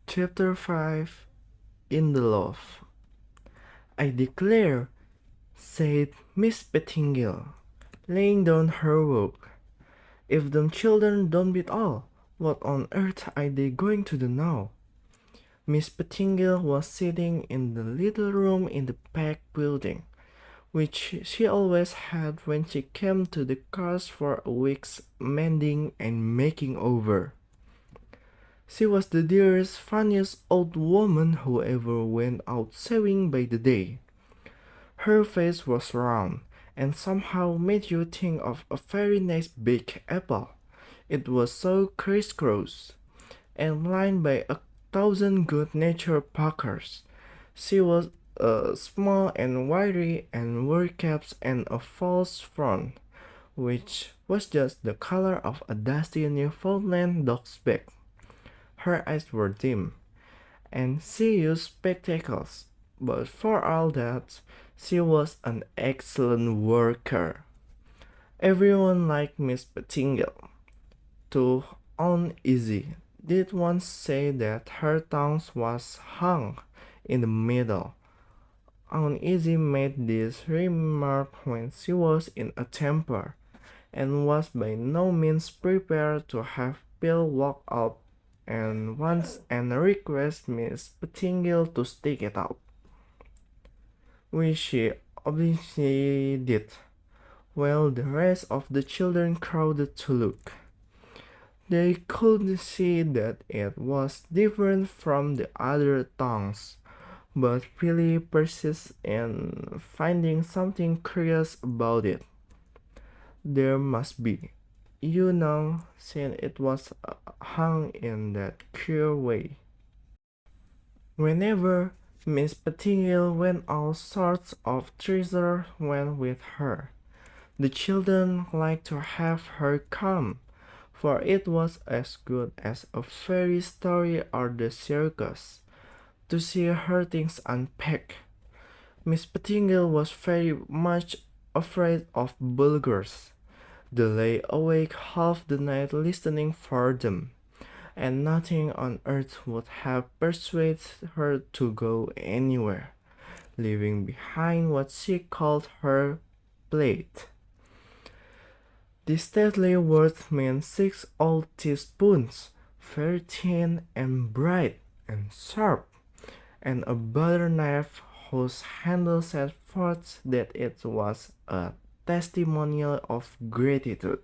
Chapter 5 In the Loft. "I declare," said Miss Pettingill, laying down her work, "if them children don't beat all, what on earth are they going to do now?" Miss Pettingill was sitting in the little room in the packed building, which she always had when she came to the cars for a week's mending and making over. She was the dearest, funniest old woman who ever went out sewing by the day. Her face was round, and somehow made you think of a very nice big apple. It was so crisscross, and lined by 1,000 good-natured puckers. She was small and wiry, and wore caps and a false front, which was just the color of a dusty Newfoundland dog's back. Her eyes were dim, and she used spectacles, but for all that, she was an excellent worker. Everyone liked Miss Pettingill. To Uneasy did once say that her tongue was hung in the middle. Uneasy made this remark when she was in a temper, and was by no means prepared to have Bill walk out and once and request Miss Pettingill to stick it out, which she obviously did, while the rest of the children crowded to look. They could see that it was different from the other tongues, but really persisted in finding something curious about it. There must be, since it was hung in that queer way. Whenever Miss Pettingill went, all sorts of treasure went with her. The children liked to have her come, for it was as good as a fairy story or the circus, to see her things unpacked. Miss Pettingill was very much afraid of bulgars. They lay awake half the night listening for them, and nothing on earth would have persuaded her to go anywhere, leaving behind what she called her plate. The stately words meant 6 old teaspoons, very thin and bright and sharp, and a butter knife whose handle set forth that it was a testimonial of gratitude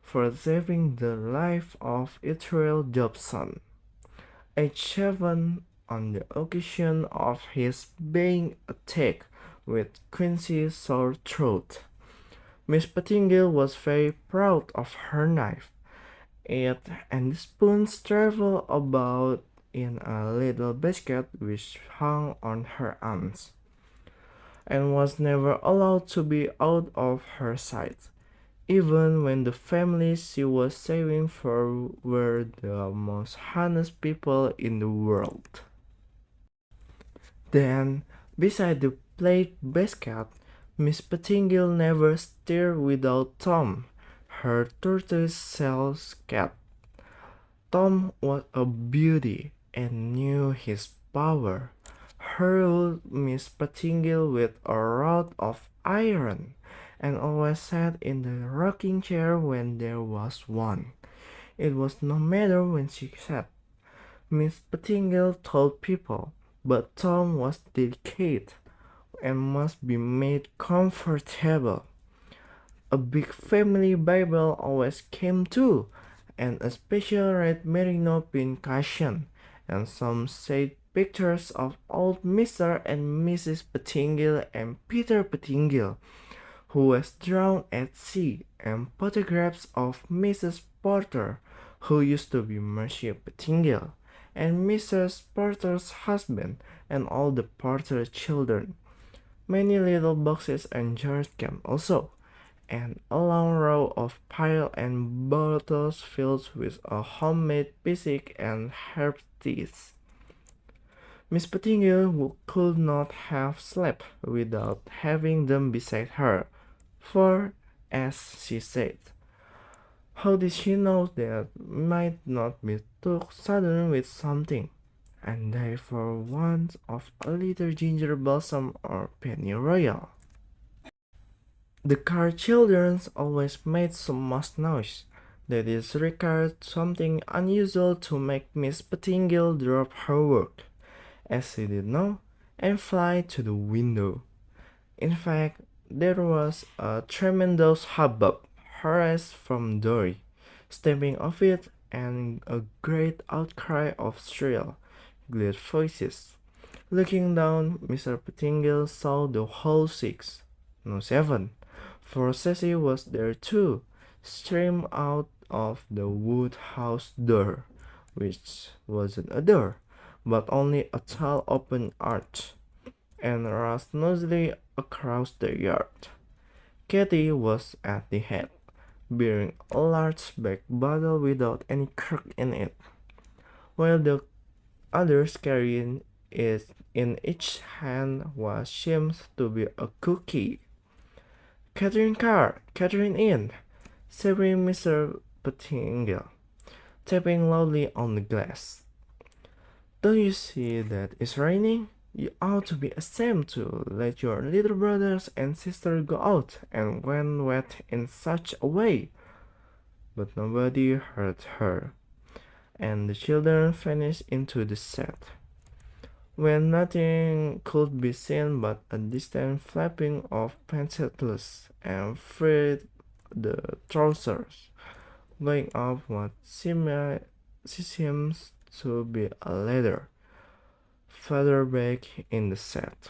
for saving the life of Israel Jobson, aged 7, on the occasion of his being attacked with quinsy sore throat. Miss Pettingill was very proud of her knife. It and the spoons traveled about in a little basket which hung on her arms, and was never allowed to be out of her sight, even when the family she was saving for were the most honest people in the world. Then, beside the plate basket, Miss Pettingill never stirred without Tom, her tortoise-shell cat. Tom was a beauty, and knew his power. Hurled Miss Pettingill with a rod of iron, and always sat in the rocking chair when there was one. It was no matter when she sat, Miss Pettingill told people, but Tom was delicate, and must be made comfortable. A big family Bible always came too, and a special red merino pin cushion, and some sad pictures of old Mr. and Mrs. Pettingill and Peter Pettingill, who was drowned at sea, and photographs of Mrs. Porter, who used to be Mercy Pettingill, and Mrs. Porter's husband, and all the Porter children. Many little boxes and jars came also, and a long row of piles and bottles filled with a homemade physic and herb teas. Miss Pettingill could not have slept without having them beside her, for, as she said, How did she know that might not be too sudden with something, and die for want of a little ginger balsam or pennyroyal? The car children always made so much noise that it required something unusual to make Miss Pettingill drop her work, as she did now, and fly to the window. In fact, there was a tremendous hubbub, harass from Dory, stamping of it, and a great outcry of shrill, glad voices. Looking down, Mr. Pettingill saw the whole six, no seven, for Cecy was there too, stream out of the woodhouse door, which wasn't a door, but only a tall open arch, and rushed noisily across the yard. Katy was at the head, bearing a large black bottle without any cork in it, while the others carrying it in each hand what seemed to be a cookie. "Catherine Carr! Catherine in!" shouted Mr. Pettingill, tapping loudly on the glass. "Don't you see that it's raining? You ought to be ashamed to let your little brothers and sisters go out and get wet in such a way." But nobody heard her, and the children vanished into the shed, when nothing could be seen but a distant flapping of pantaloons and frayed the trousers, going up what seems to be a ladder, further back in the set.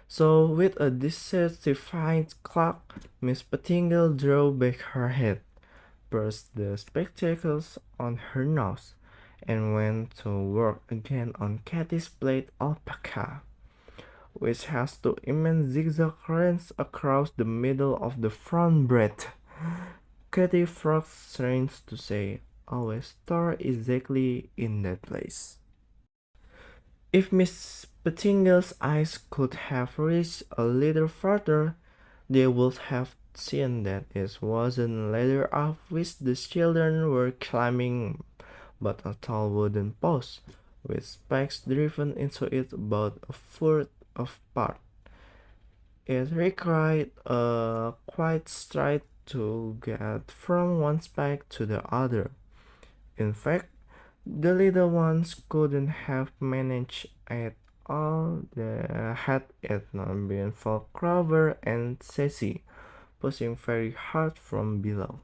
So, with a dissatisfied cluck, Miss Pettingill drew back her head, pressed the spectacles on her nose, and went to work again on Katy's plaid alpaca, which has two immense zigzag lines across the middle of the front breadth. Katy Frog, strange to say, always tore exactly in that place. If Miss Pettingill's eyes could have reached a little farther, they would have seen that it wasn't a ladder up which the children were climbing, but a tall wooden post, with spikes driven into it about a foot apart. It required a quiet stride to get from one spike to the other. In fact, the little ones couldn't have managed at all had it not been for Clover and Cecy pushing very hard from below,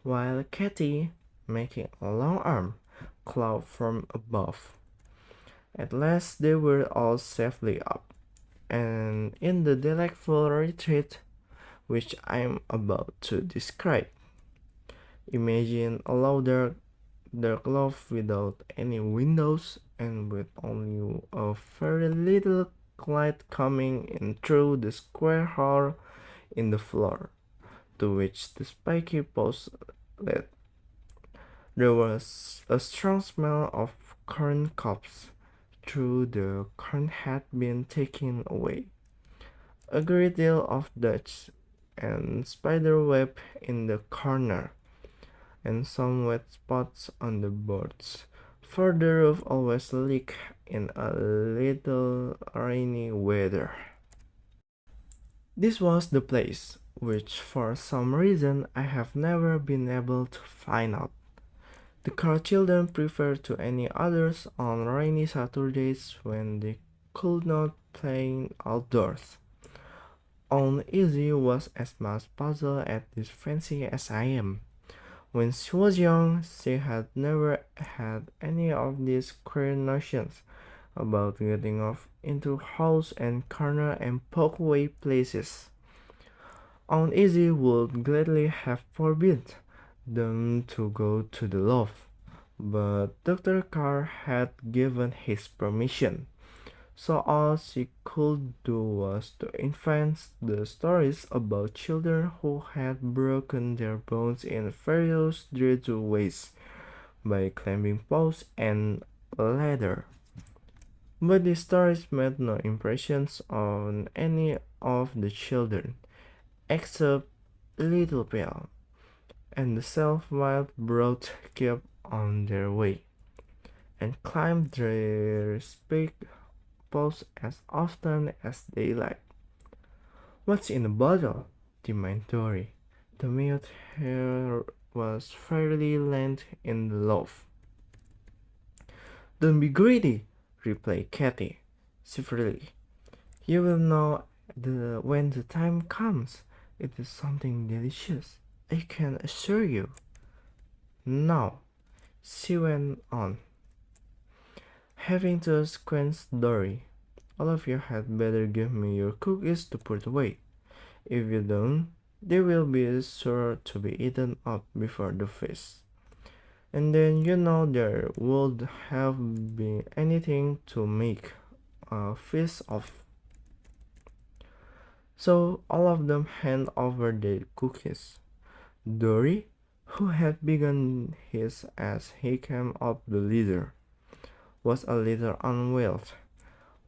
while Katy, making a long arm, clawed from above. At last they were all safely up, and in the delightful retreat which I am about to describe. Imagine a dark loft without any windows and with only a very little light coming in through the square hole in the floor, to which the spiky post led. There was a strong smell of corn cobs, though the corn had been taken away. A great deal of dust and spider web in the corner, and some wet spots on the boards, for the roof always leaked in a little rainy weather. This was the place, which for some reason I have never been able to find out. The Carr children preferred to any others on rainy Saturdays when they could not play outdoors. Aunt Izzy was as much puzzled at this fancy as I am. When she was young, she had never had any of these queer notions about getting off into holes and corner and pokeway places. Aunt Izzy would gladly have forbidden them to go to the loft, but Dr. Carr had given his permission, so all she could do was to invent the stories about children who had broken their bones in various dreadful ways by climbing posts and ladder. But the stories made no impressions on any of the children, except Little Belle, and the self-willed brute kept on their way, and climbed their speak posts as often as they liked. "What's in the bottle?" demanded Dory. The mute hair was fairly length in the loaf. "Don't be greedy," replied Katy, severely. "You will know when the time comes. It is something delicious, I can assure you." "Now," she went on, having to squint Dory, "all of you had better give me your cookies to put away. If you don't, they will be sure to be eaten up before the feast. And then you know there would have been anything to make a feast of." So all of them hand over their cookies. Dory, who had begun his as he came up the ladder, was a little unwell,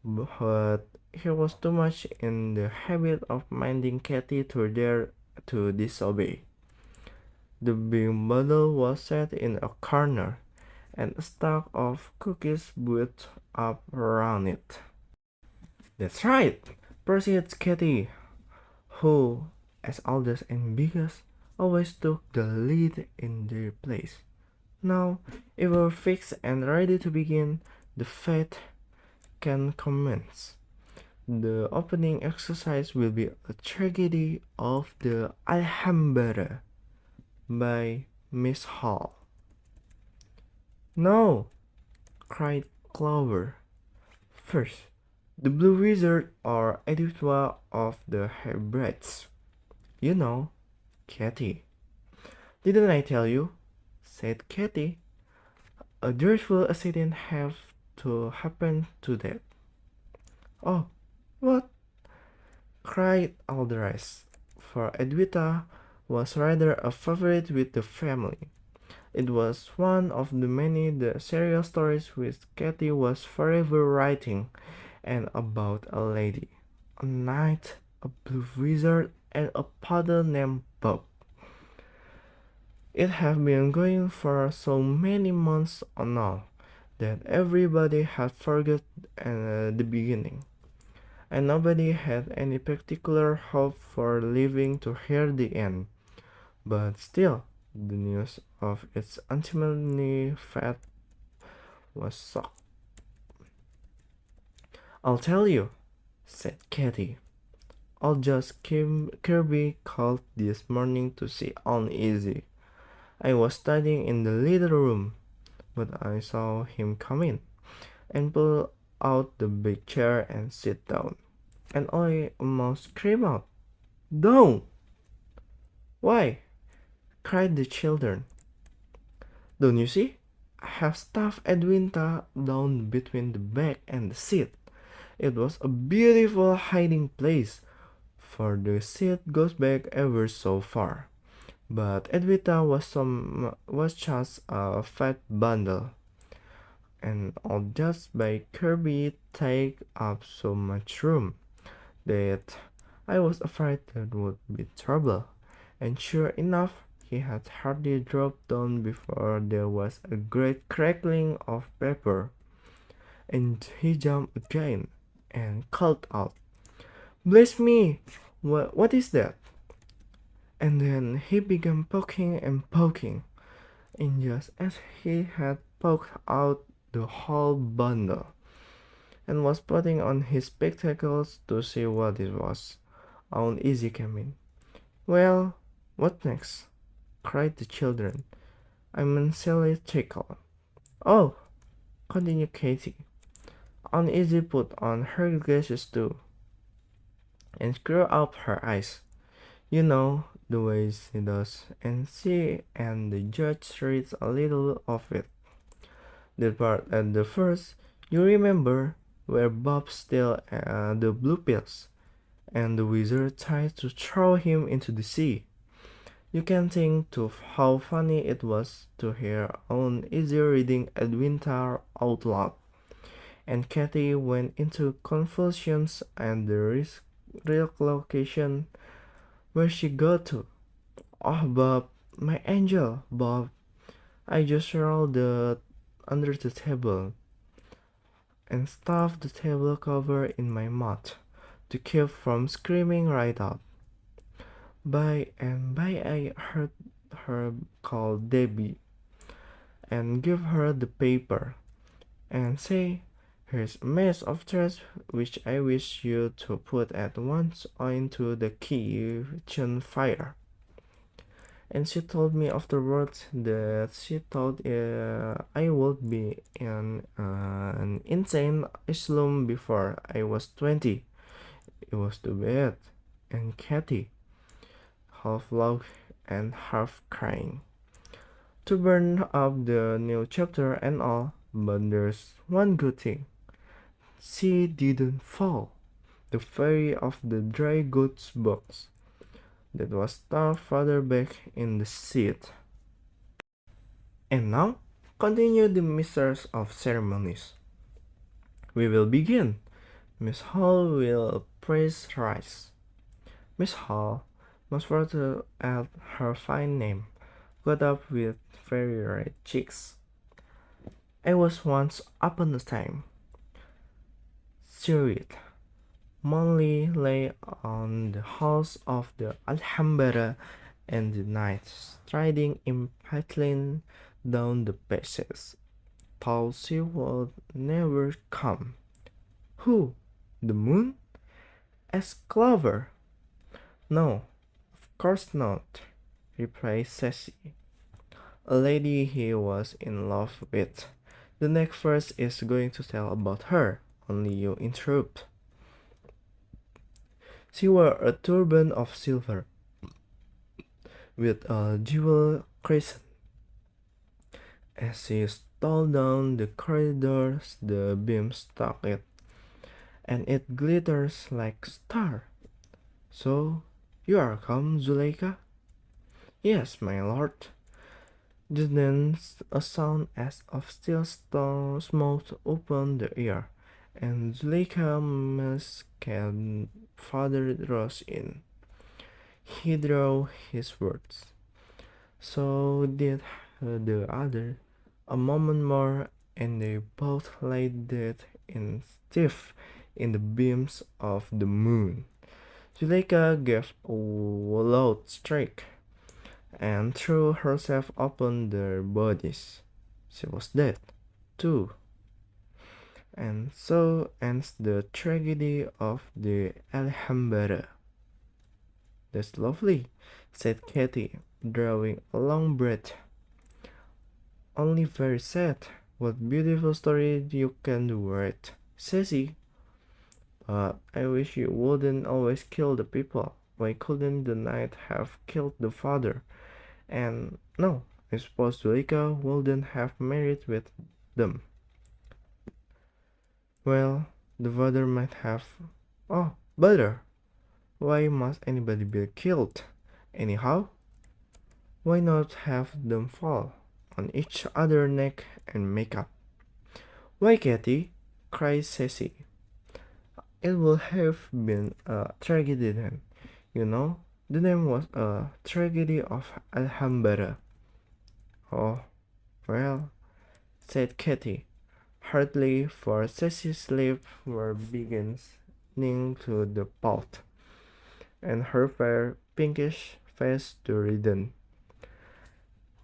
but he was too much in the habit of minding Katy to dare to disobey. The big bottle was set in a corner, and a stack of cookies built up around it. "That's right," proceeded Katy, who, as oldest and biggest, always took the lead in their place. "Now, if we're fixed and ready to begin, the fete can commence. The opening exercise will be a tragedy of the Alhambra by Miss Hall." "No!" cried Clover. "First, the Blue Wizard or Editwa of the Hebrides. You know, Katy." "Didn't I tell you?" said Katy. "A dreadful accident have to happen to that." "Oh, what?" cried all the rest, for Edwita was rather a favorite with the family. It was one of the many serial stories which Katy was forever writing, and about a lady, a knight, a blue wizard, and a poodle named Bob. It had been going for so many months now that everybody had forgot the beginning, and nobody had any particular hope for living to hear the end. But still, the news of its untimely fate was shocked. "I'll tell you," said Katy. "Old Josh Kirby called this morning to see Uneasy. I was studying in the little room, but I saw him come in, and pull out the big chair and sit down, and I almost screamed out, 'Don't!'" "Why?" cried the children. "Don't you see? I have stuffed Edwinta down between the back and the seat. It was a beautiful hiding place, for the seat goes back ever so far. But Edwita was just a fat bundle, and all just by Kirby take up so much room that I was afraid there would be trouble. And sure enough, he had hardly dropped down before there was a great crackling of paper, and he jumped again and called out, 'Bless me! What is that?' And then he began poking and poking, and just as he had poked out the whole bundle, and was putting on his spectacles to see what it was, Uneasy came in. 'Well, what next?' cried the children. I immensely tickled. 'Oh,' continued Katy, 'Uneasy put on her glasses too, and screwed up her eyes. You know the way she does, and she and the judge reads a little of it. That part at the first, you remember, where Bob steals the blue pills, and the wizard tries to throw him into the sea. You can think to how funny it was to hear Uneasy reading Edwinter out loud, and Katy went into convulsions and the real location where she got to. Oh, Bob, My angel, Bob. I just rolled under the table and stuffed the table cover in my mouth to keep from screaming right out. By and by I heard her call Debbie and give her the paper and say, "Here's a mess of trash which I wish you to put at once into the kitchen fire." And she told me afterwards that she thought I would be in an insane asylum before I was 20. It was too bad. And Katy, half laughing and half crying, to burn up the new chapter and all, but there's one good thing. She didn't fall. The fairy of the dry goods box that was stuffed farther back in the seat. And now, continue the masters of ceremonies. We will begin. Miss Hall will praise rise. Miss Hall, most further at her fine name, got up with very red cheeks. "I was once upon a time," she read. "Monly lay on the halls of the Alhambra and the night, striding impatiently down the passage, thought she would never come." "Who? The moon?" asked Clover. "No, of course not," replied Cecy. "A lady he was in love with. The next verse is going to tell about her, only you interrupt. She wore a turban of silver, with a jewel crescent. As she stole down the corridors, the beam struck it, and it glitters like a star. So, you are come, Zuleika?" "Yes, my lord." Just then a sound as of steel smote opened the air, and Zuleika's father rose in. He drew his words. So did the other. A moment more, and they both lay dead in stiff in the beams of the moon. Zuleika gave a loud shriek and threw herself upon their bodies. She was dead, too. And so ends the tragedy of the Alhambra. "That's lovely," said Katy, drawing a long breath. "Only very sad. What beautiful story you can write, Cecy. But I wish you wouldn't always kill the people. Why couldn't the knight have killed the father? And no, I suppose Zuleika wouldn't have married with them." "Well, the father might have. Oh, bother! Why must anybody be killed? Anyhow, why not have them fall on each other's neck and make up?" "Why, Katy?" cried Cecy. "It would have been a tragedy then. You know, the name was a tragedy of Alhambra." "Oh, well," said Katy, hardly, for Cecy's lips were beginning to pout, and her fair pinkish face to redden,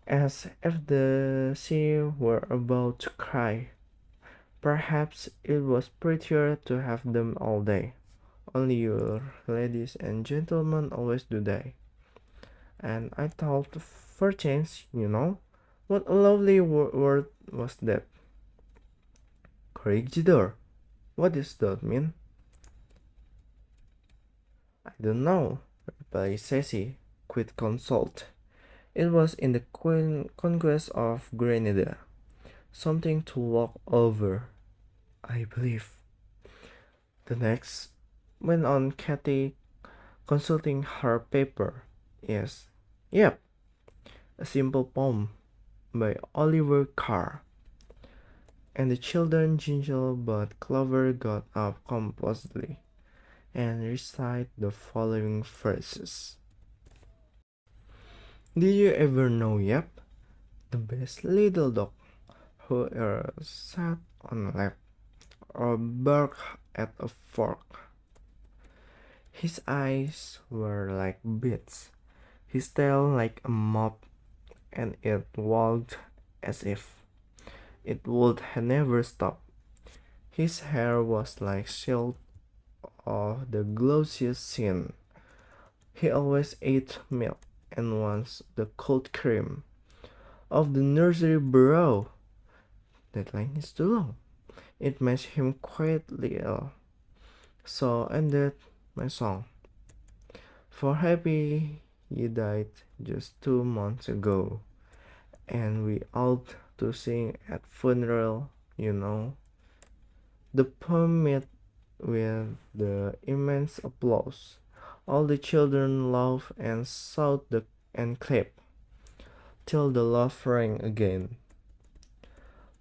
as if she were about to cry. "Perhaps it was prettier to have them all day. Only you ladies and gentlemen always do die. And I thought for change, you know. What a lovely word was that. Corregidor. What does that mean?" "I don't know," replied Cecy, quite consult. "It was in the conquest of Grenada. Something to walk over, I believe." "The next," went on Katy, consulting her paper, "is, yep, a simple poem by Oliver Carr." And the children jingled, but Clover got up composedly and recited the following verses. Did you ever know Yep, the best little dog who ever sat on a lap or barked at a fork? His eyes were like beads, his tail like a mop, and it wagged as if it would never stop. His hair was like silk of the glossiest skin. He always ate milk and once the cold cream of the nursery burrow. That line is too long. It made him quietly ill. So ended my song. For Happy, he died just 2 months ago, and we ought to sing at funeral, you know. The poem met with the immense applause. All the children laughed and shouted and clapped, till the laugh rang again.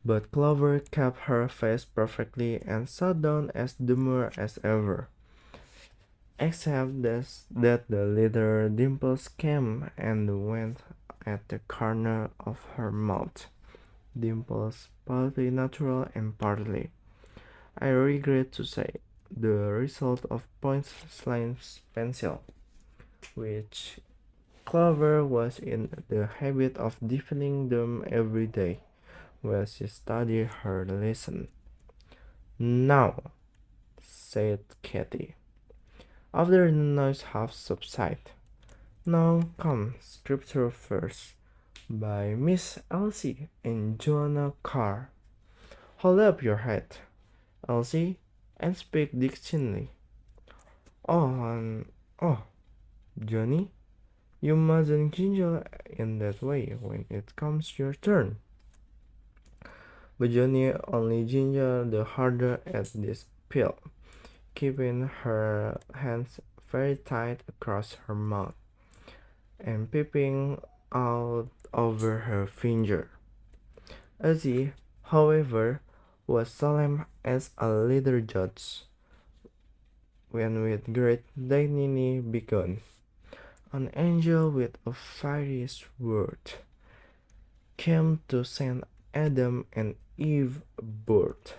But Clover kept her face perfectly and sat down as demure as ever, except that the little dimples came and went at the corner of her mouth. Dimples partly natural and partly, I regret to say, the result of point Slime's pencil, which Clover was in the habit of deepening them every day while she studied her lesson. "Now," said Katy, after the noise half subsided, "now come Scripture First, by Miss Elsie and Joanna Carr. Hold up your head, Elsie, and speak distinctly. Oh, Johnny, you mustn't ginger in that way when it comes your turn." But Johnny only gingered the harder at this appeal, keeping her hands very tight across her mouth and peeping out over her finger. Elsie, however, was solemn as a little judge, when with great dignity begun, "An angel with a fiery sword came to send Adam and Eve aboard,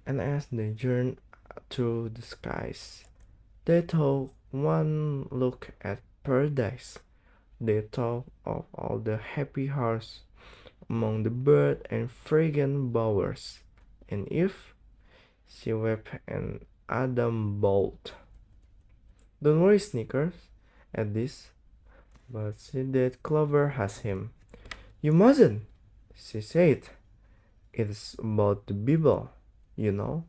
and as they journeyed through the skies, they took one look at paradise. They thought of all the happy hours among the bird and fragrant bowers, and Eve, she wept and Adam bowed. Don't worry, Snickers, at this, but she did Clover has him. You mustn't, she said. It's about the Bible, you know.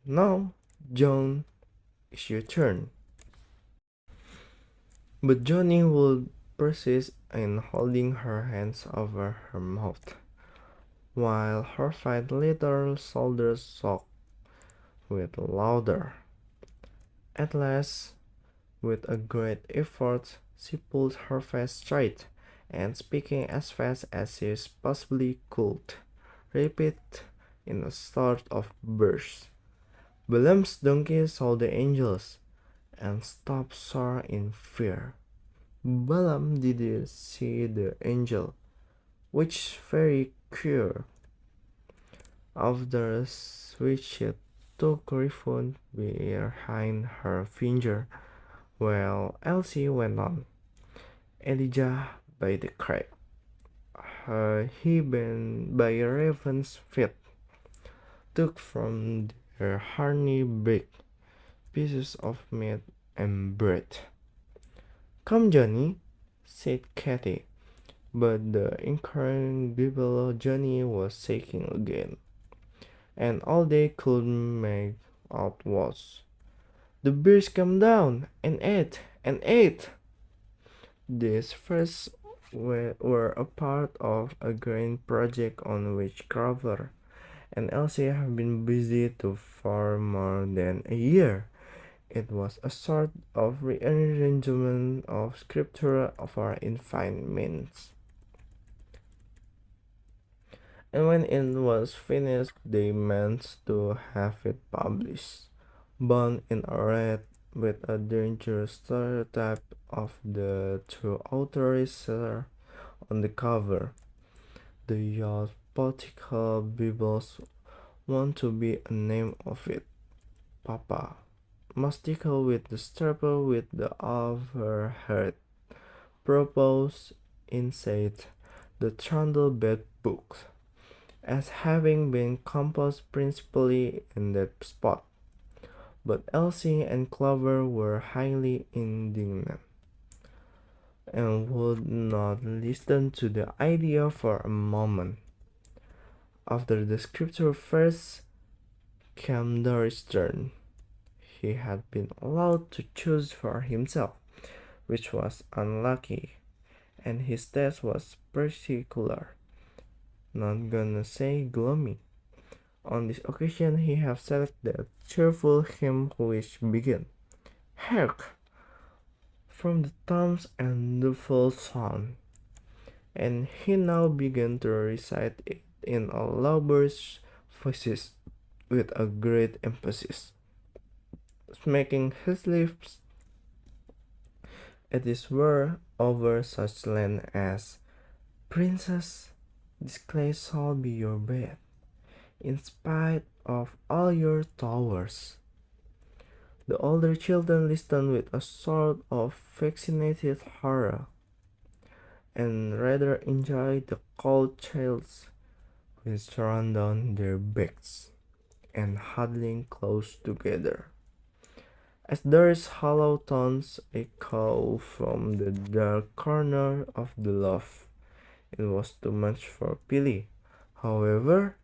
Now, John, it's your turn." But Johnny would persist in holding her hands over her mouth, while her fat little shoulders shook with laughter. At last, with a great effort, she pulled her face straight, and speaking as fast as she possibly could, repeated in a sort of burst, "Balaam's donkey saw the angels, and stopped sore in fear. Balaam did see the angel, which very queer. After which she took refuge behind her finger, while Elsie went on. Elijah by the crack, he been by a raven's feet, took from their horny beak pieces of meat and bread. "Come, Johnny," said Katy, but the incorrigible Johnny was shaking again, and all they could make out was, "The bears came down and ate." These first were a part of a grand project on which Clover and Elsie have been busy for more than a year. It was a sort of rearrangement of scripture for infinite means. And when it was finished, they meant to have it published, bound in a red with a dangerous stereotype of the true author on the cover. The yacht political Bibles want to be a name of it. Papa. Mastical with the staple with the overhead. Propose inside the Trundle Bed book as having been composed principally in that spot. But Elsie and Clover were highly indignant, and would not listen to the idea for a moment. After the scripture first came Dory's turn. He had been allowed to choose for himself, which was unlucky, and his taste was particular. Not gonna say gloomy. On this occasion he had selected a cheerful hymn which began, "Hark!" from the toms and the full sound, and he now began to recite it in a laborious voice with a great emphasis, smacking his lips at his word over such land as, "Princess, this clay shall be your bed, in spite of all your towers." The older children listened with a sort of vaccinated horror, and rather enjoyed the cold chills which ran down their backs, and huddling close together. As Doris' hollow tones echoed from the dark corner of the loft, it was too much for Billy. However,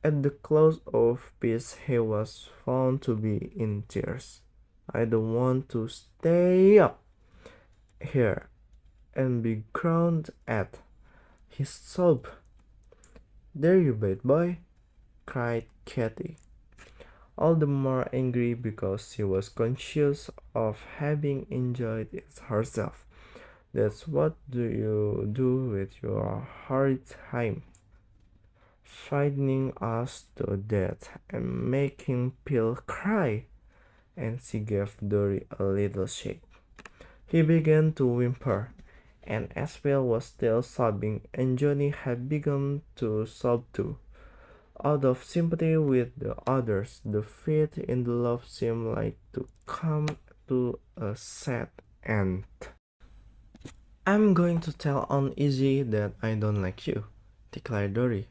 at the close of peace he was found to be in tears. "I don't want to stay up here and be ground at," he sobbed. "There you bad boy," cried Katy, all the more angry because she was conscious of having enjoyed it herself. "That's what you do with your horrid time, frightening us to death and making Phil cry," and she gave Dory a little shake. He began to whimper, and as Phil was still sobbing and Johnny had begun to sob too, out of sympathy with the others, the feat in the loft seemed like to come to a sad end. "I'm going to tell Aunt Izzy that I don't like you," declared Dory,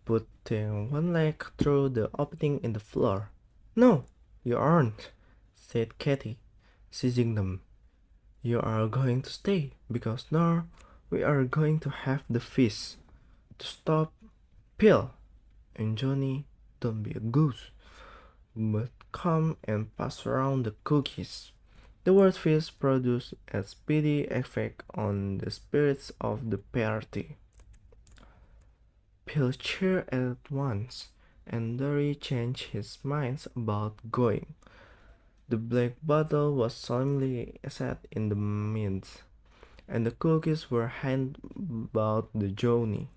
putting one leg through the opening in the floor. "No, you aren't," said Katy, seizing them. "You are going to stay, because now we are going to have the feast. To stop, Phil and Johnny, don't be a goose, but come and pass around the cookies." The word feast produced a speedy effect on the spirits of the party. Phil cheered at once, and Dory changed his mind about going. The black bottle was solemnly set in the midst, and the cookies were handed about the Johnny,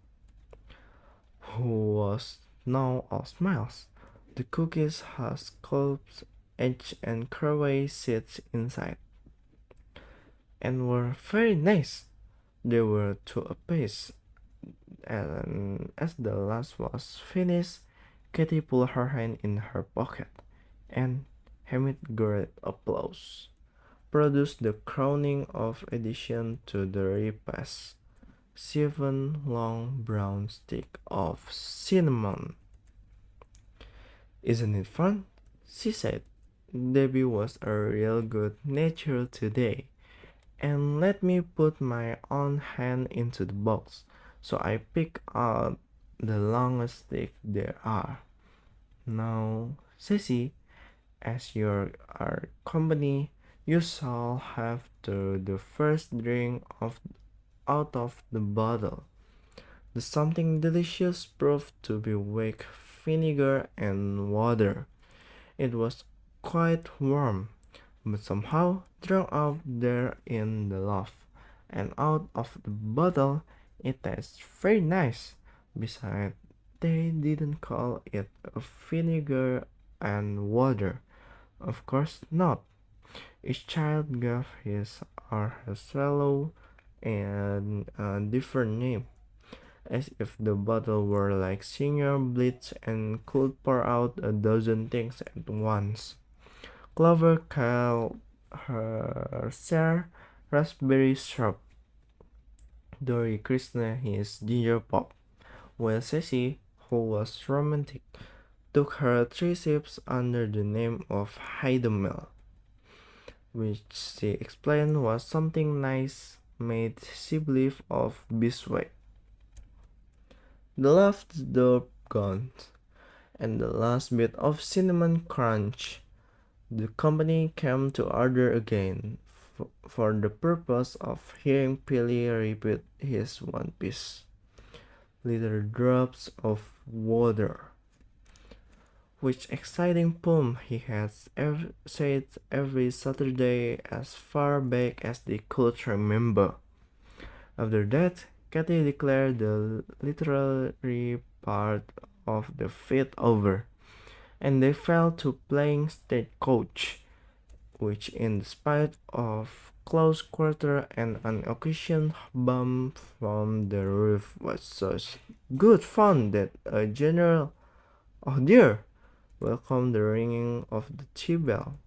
who was now all smiles. The cookies had scallops, eggs, and caraway seeds inside, and were very nice. There were two apiece, and as the last was finished, Katy pulled her hand in her pocket, and, amid great applause, produced the crowning of addition to the repast, 7 long brown sticks of cinnamon. "Isn't it fun?" she said. "Debbie was a real good natured today, and let me put my own hand into the box, so I picked out the longest stick there are. Now, Sissy, as you are company, you shall have the first drink out of the bottle." The something delicious proved to be weak vinegar and water. It was quite warm, but somehow drawn out there in the loft, and out of the bottle it tastes very nice. Besides, they didn't call it a vinegar and water. Of course not. Each child gave his or her swallow and a different name, as if the bottle were like Senior Blitz and could pour out a dozen things at once. Clover called her share raspberry syrup, Dory Krishna his ginger pop, while Ceci, who was romantic, took her 3 sips under the name of Hydromel, which she explained was something nice made she believe of beeswax. The last dope gone, and the last bit of cinnamon crunch, the company came to order again, for the purpose of hearing Billy repeat his one piece. Little drops of water, which exciting poem he had said every Saturday as far back as they could remember. After that, Katy declared the literary part of the feat over, and they fell to playing stagecoach, which in spite of close quarter and an occasional bump from the roof was such good fun that a general "Oh dear!" welcomed the ringing of the tea bell.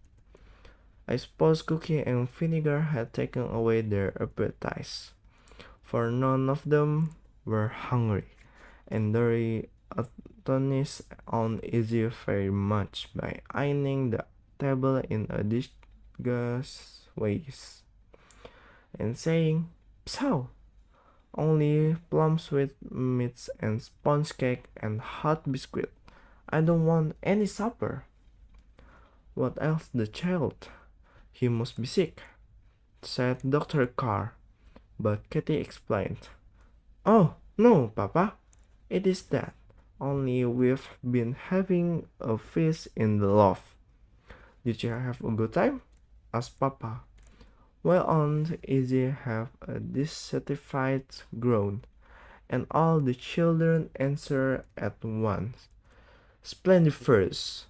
I suppose Cookie and Vinegar had taken away their appetites, for none of them were hungry, and Dory astonished uneasy very much by eyeing the table in a disgust ways, and saying, "Pshaw! Only plum sweet meats and sponge cake and hot biscuit. I don't want any supper." "What ails the child? He must be sick," said Dr. Carr, but Katy explained. "Oh, no, Papa, it is that. Only we've been having a feast in the loft." "Did you have a good time?" asked Papa. Well, Aunt Izzy have a dissatisfied groan, and all the children answered at once, "Splendiferous!"